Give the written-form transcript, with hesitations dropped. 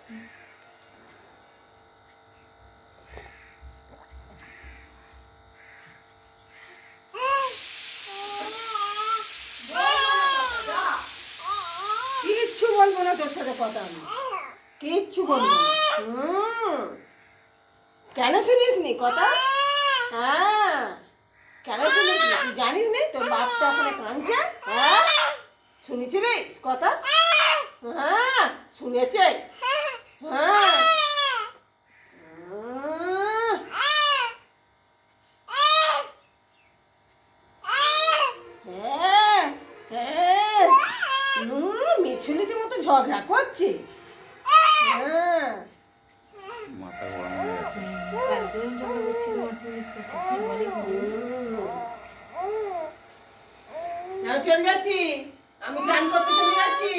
কিচ্ছু বলবো না তোর সাথে কথা, আমি কিচ্ছু বলবো না। কেন শুনিস নি কথা? হ্যাঁ, কেন শুনিস নি? তুই জানিস নি তোর বাপটা ওখানে কাঁদছে? হ্যাঁ, শুনেছিলিস কথা? হ্যাঁ, শুনেছে। হ্যাঁ, হ্যাঁ, হ্যাঁ, মেছুলিদের মতো ঝগড়া করছে। হ্যাঁ, মাথা গরম হয়ে যাচ্ছে। গরম ঝগড়া করছিল মাসির সাথে, কি বলে আমি চলে যাচ্ছি, আমি চান করতে চলে যাচ্ছি।